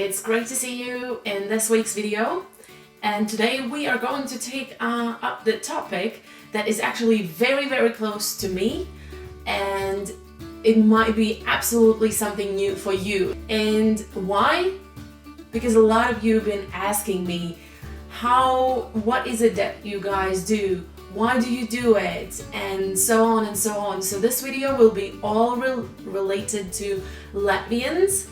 it's great to see you in this week's video, and today we are going to take up the topic that is actually very close to me, and it might be absolutely something new for you. And why? Because a lot of you have been asking me what is it that you guys do? Why do you do it? And so on and so on. So this video will be all related to Latvians.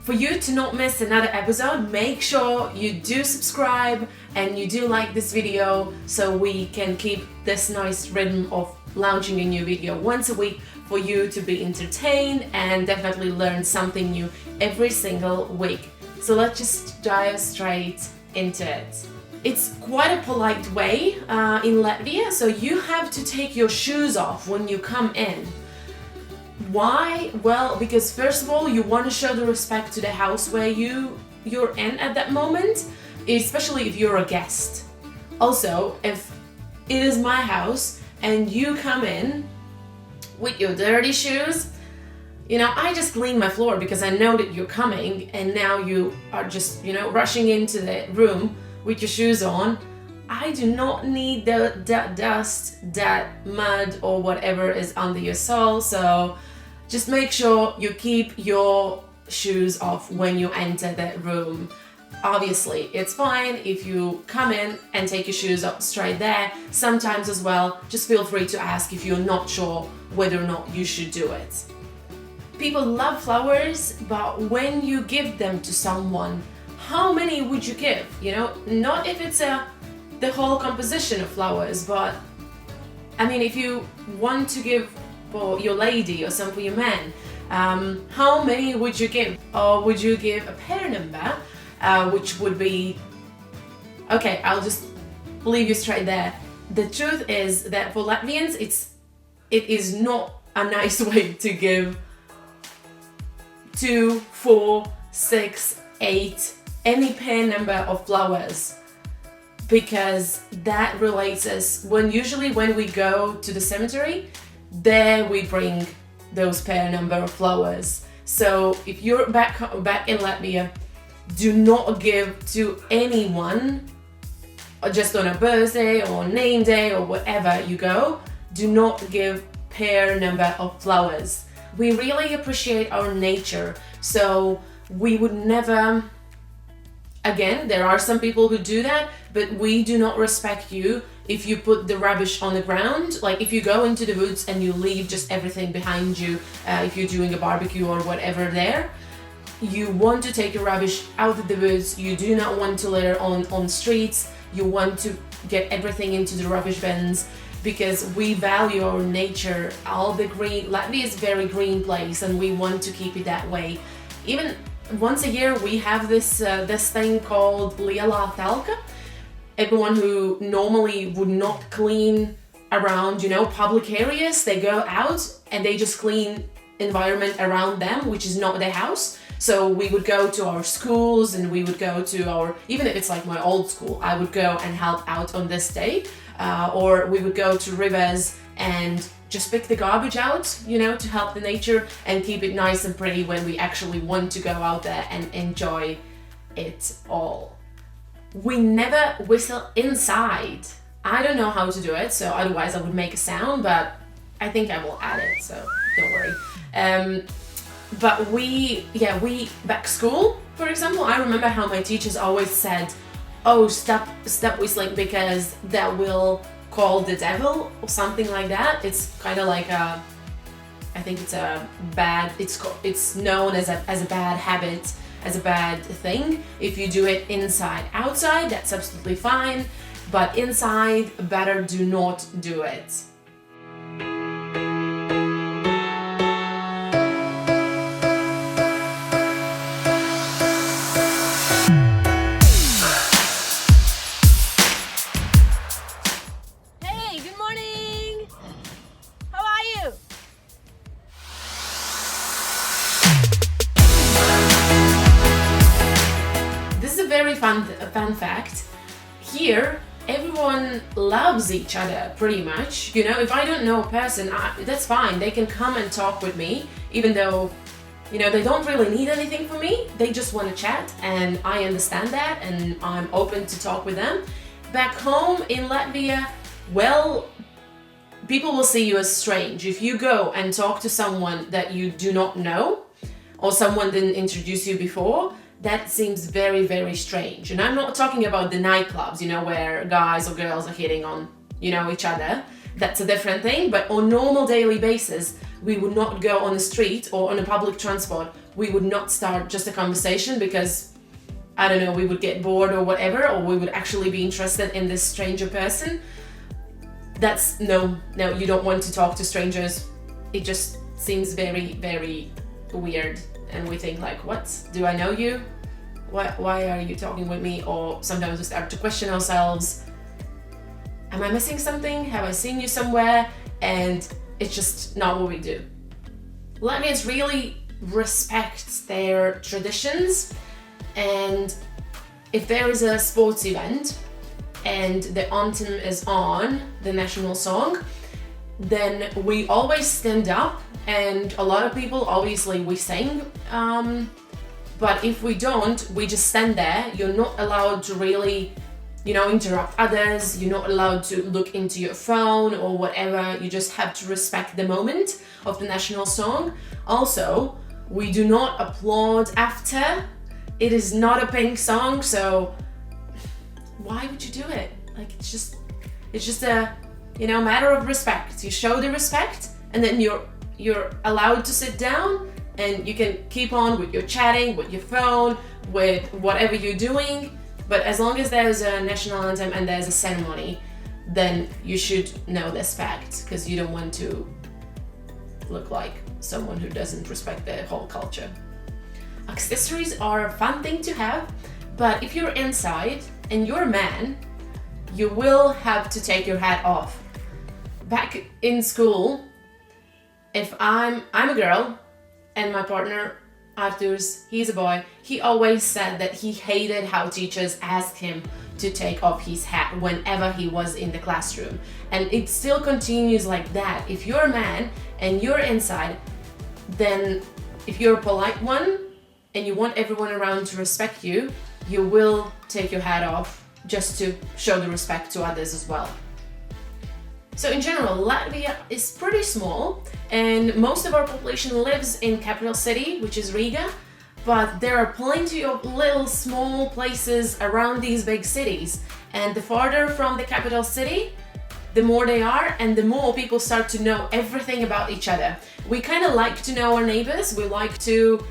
For you to not miss another episode, make sure you do subscribe and you do like this video so we can keep this nice rhythm of launching a new video once a week for you to be entertained and definitely learn something new every single week. So let's just dive straight into it. It's quite a polite way in Latvia, so you have to take your shoes off when you come in. Why? Well, because first of all, you want to show the respect to the house where you're in at that moment, especially if you're a guest. Also, if it is my house and you come in with your dirty shoes, I just clean my floor because I know that you're coming, and now you are just, rushing into the room with your shoes on. I do not need that dust, that mud or whatever is under your sole, so just make sure you keep your shoes off when you enter that room. Obviously, it's fine if you come in and take your shoes off straight there. Sometimes as well, just feel free to ask if you're not sure whether or not you should do it. People love flowers, but when you give them to someone, how many would you give? Not if it's the whole composition of flowers, but if you want to give for your lady or some for your man, how many would you give? Or would you give a pair number, which would be, okay, I'll just leave you straight there. The truth is that for Latvians, it is not a nice way to give 2, 4, 6, 8, any pair number of flowers, because that relates us when we go to the cemetery, there we bring those pair number of flowers. So if you're back in Latvia, do not give to anyone just on a birthday or name day or whatever you go. Do not give pair number of flowers. We really appreciate our nature, so we would never. Again, there are some people who do that, but we do not respect you if you put the rubbish on the ground. Like if you go into the woods and you leave just everything behind you, if you're doing a barbecue or whatever there, you want to take your rubbish out of the woods. You do not want to litter on streets. You want to get everything into the rubbish bins because we value our nature. All the green, Latvia is a very green place and we want to keep it that way. Even once a year we have this thing called Lielā telka. Everyone who normally would not clean around, public areas, they go out and they just clean environment around them, which is not their house. So we would go to our schools and we would go to even if it's like my old school, I would go and help out on this day, or we would go to rivers and just pick the garbage out, to help the nature and keep it nice and pretty when we actually want to go out there and enjoy it all. We never whistle inside. I don't know how to do it, so otherwise I would make a sound, but I think I will add it, so don't worry. But we back school, for example, I remember how my teachers always said, oh, stop whistling because that will call the devil or something like that. It's kind of like I think it's a bad, it's known as a bad habit, as a bad thing. If you do it inside, outside, that's absolutely fine, but inside, better do not do it. Fun fact, here everyone loves each other pretty much. If I don't know a person, that's fine, they can come and talk with me, even though they don't really need anything from me. They just want to chat, and I understand that, and I'm open to talk with them. Back home in Latvia, well, people will see you as strange. If you go and talk to someone that you do not know, or someone didn't introduce you before, that seems very, very strange. And I'm not talking about the nightclubs, where guys or girls are hitting on, each other. That's a different thing. But on normal daily basis, we would not go on the street or on a public transport. We would not start just a conversation because, I don't know, we would get bored or whatever, or we would actually be interested in this stranger person. That's no, you don't want to talk to strangers. It just seems very, very weird. And we think like, what? Do I know you? Why are you talking with me? Or sometimes we start to question ourselves. Am I missing something? Have I seen you somewhere? And it's just not what we do. Latvians really respect their traditions, and if there is a sports event and the anthem is on, the national song, then we always stand up, and a lot of people, obviously, we sing, but if we don't, we just stand there. You're not allowed to really, interrupt others. You're not allowed to look into your phone or whatever. You just have to respect the moment of the national song. Also, we do not applaud after. It is not a pink song, so why would you do it? Like, it's just a, matter of respect. You show the respect, and then you're allowed to sit down, and you can keep on with your chatting, with your phone, with whatever you're doing. But as long as there's a national anthem and there's a ceremony, then you should know this fact, because you don't want to look like someone who doesn't respect the whole culture. Accessories are a fun thing to have, but if you're inside and you're a man, you will have to take your hat off. Back in school, if I'm a girl and my partner Arturs, he's a boy, he always said that he hated how teachers asked him to take off his hat whenever he was in the classroom. And it still continues like that. If you're a man and you're inside, then if you're a polite one and you want everyone around to respect you, you will take your hat off just to show the respect to others as well. So in general, Latvia is pretty small, and most of our population lives in capital city, which is Riga, but there are plenty of little small places around these big cities. And the farther from the capital city, the more they are, and the more people start to know everything about each other. We kind of like to know our neighbors. We like to,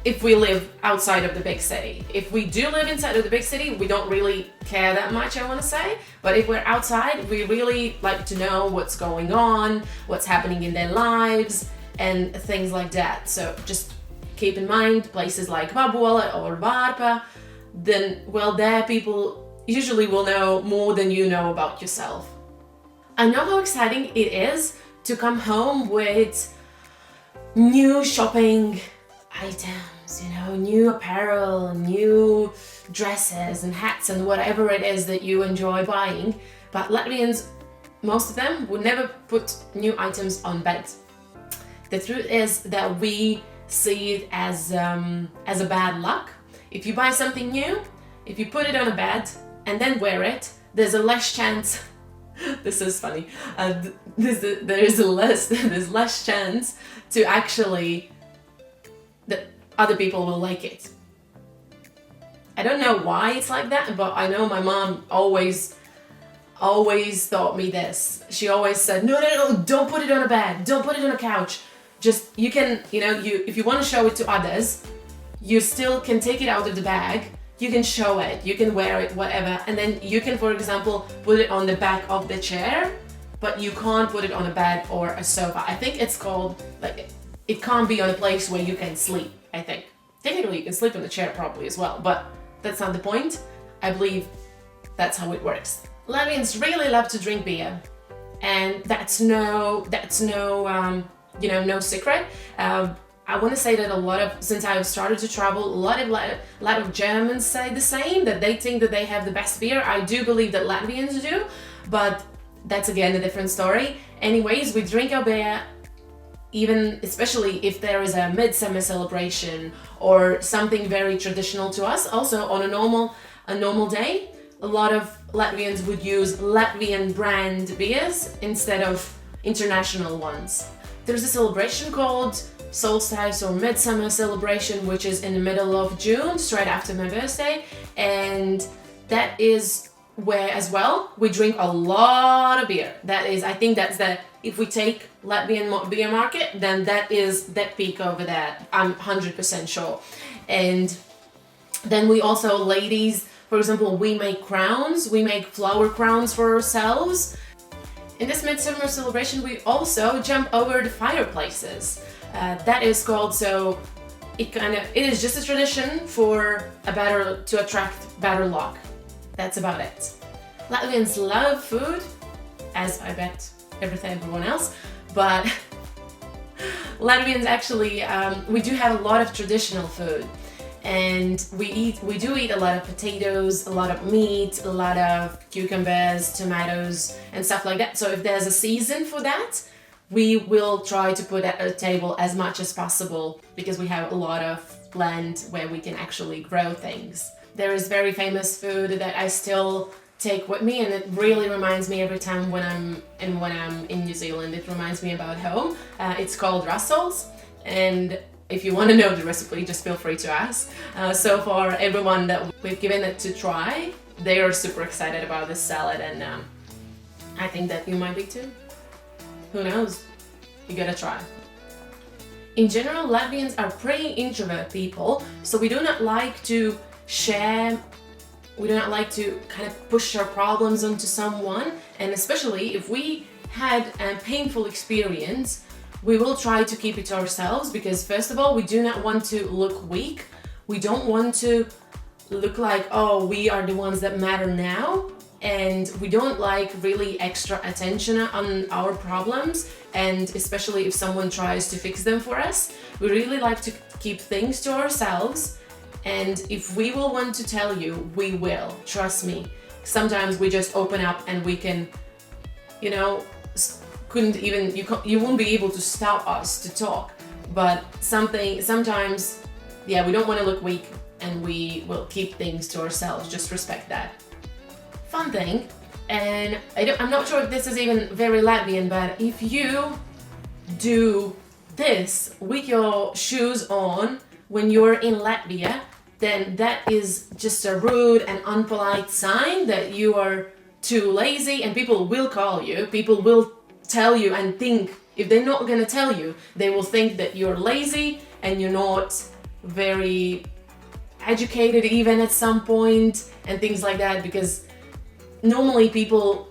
if we live outside of the big city. If we do live inside of the big city, we don't really care that much, I want to say. But if we're outside, we really like to know what's going on, what's happening in their lives, and things like that. So just keep in mind places like Vabola or Varpa, then, well, there people usually will know more than you know about yourself. I know how exciting it is to come home with new shopping items, new apparel, new dresses and hats and whatever it is that you enjoy buying. But Latvians, most of them, would never put new items on bed. The truth is that we see it as a bad luck. If you buy something new, if you put it on a bed and then wear it, there's a less chance. This is funny. There's less chance to actually that other people will like it. I don't know why it's like that, but I know my mom always taught me this. She always said, no, don't put it on a bed, don't put it on a couch. Just, you can, if you want to show it to others, you still can take it out of the bag, you can show it, you can wear it, whatever, and then you can, for example, put it on the back of the chair, but you can't put it on a bed or a sofa. I think it's called, it can't be on a place where you can sleep, I think. Technically, you can sleep on the chair probably as well, but that's not the point. I believe that's how it works. Latvians really love to drink beer, and that's no secret. I want to say that since I've started to travel, a lot of Germans say the same, that they think that they have the best beer. I do believe that Latvians do, but that's again a different story. Anyways, we drink our beer even especially if there is a midsummer celebration or something very traditional to us. Also on a normal day, a lot of Latvians would use Latvian brand beers instead of international ones. There's a celebration called solstice or midsummer celebration, which is in the middle of June, straight after my birthday, and that is where as well we drink a lot of beer. That is, I think that's the, if we take Latvian beer market, then that is that peak over there, I'm 100% sure. And then we also, ladies, for example, we make crowns, we make flower crowns for ourselves. In this midsummer celebration, we also jump over the fireplaces. That is called, so it is just a tradition for to attract better luck. That's about it. Latvians love food, as I bet everyone else, but Latvians actually, we do have a lot of traditional food, and we do eat a lot of potatoes, a lot of meat, a lot of cucumbers, tomatoes, and stuff like that. So if there's a season for that, we will try to put at a table as much as possible, because we have a lot of land where we can actually grow things. There is very famous food that I still take with me, and it really reminds me every time when I'm in New Zealand. It reminds me about home. It's called Russells, and if you want to know the recipe, just feel free to ask. So far, everyone that we've given it to try, they are super excited about this salad, and I think that you might be too. Who knows? You gotta try. In general, Latvians are pretty introvert people, so we do not like to share, we do not like to kind of push our problems onto someone, and especially if we had a painful experience, we will try to keep it to ourselves, because first of all, we do not want to look weak. We don't want to look like, oh, we are the ones that matter now, and we don't like really extra attention on our problems, and especially if someone tries to fix them for us. We really like to keep things to ourselves. And if we will want to tell you, we will, trust me. Sometimes we just open up and we can, you won't be able to stop us to talk. But sometimes, yeah, we don't want to look weak, and we will keep things to ourselves. Just respect that. Fun thing, and I'm not sure if this is even very Latvian, but if you do this with your shoes on when you're in Latvia, then that is just a rude and unpolite sign that you are too lazy, and people will call you, people will tell you and think, if they're not gonna tell you, they will think that you're lazy and you're not very educated even at some point, and things like that, because normally people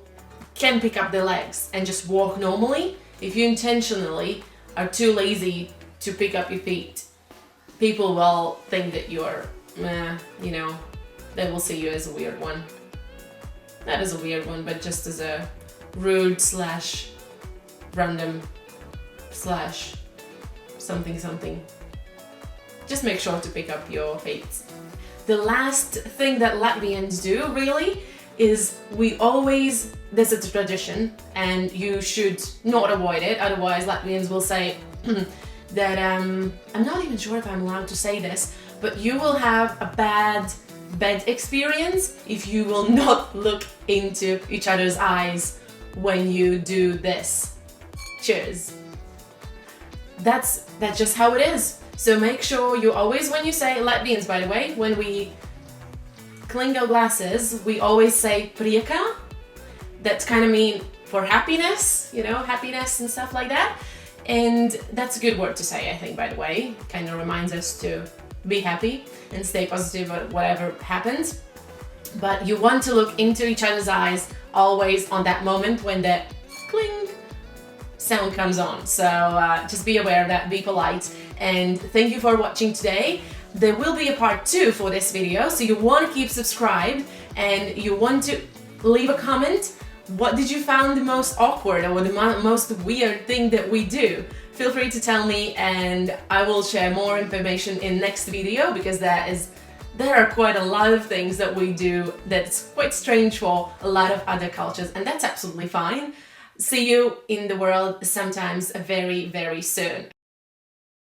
can pick up their legs and just walk normally. If you intentionally are too lazy to pick up your feet, people will think that you're, they will see you as a weird one. Not as a weird one, but just as a rude / random / something. Just make sure to pick up your feet. The last thing that Latvians do really is there's a tradition, and you should not avoid it, otherwise Latvians will say that, I'm not even sure if I'm allowed to say this, but you will have a bad bed experience if you will not look into each other's eyes when you do this. Cheers. That's just how it is. So make sure you always, when you say, Latvians by the way, when we clink our glasses, we always say prieka. That's kind of mean for happiness, happiness and stuff like that. And that's a good word to say, I think, by the way. Kind of reminds us to be happy and stay positive at whatever happens. But you want to look into each other's eyes always on that moment when the cling sound comes on. So just be aware of that, be polite. And thank you for watching today. There will be a part 2 for this video, so you want to keep subscribed and you want to leave a comment. What did you find the most awkward or the most weird thing that we do? Feel free to tell me, and I will share more information in next video, because there are quite a lot of things that we do that's quite strange for a lot of other cultures, and that's absolutely fine. See you in the world sometimes very, very soon.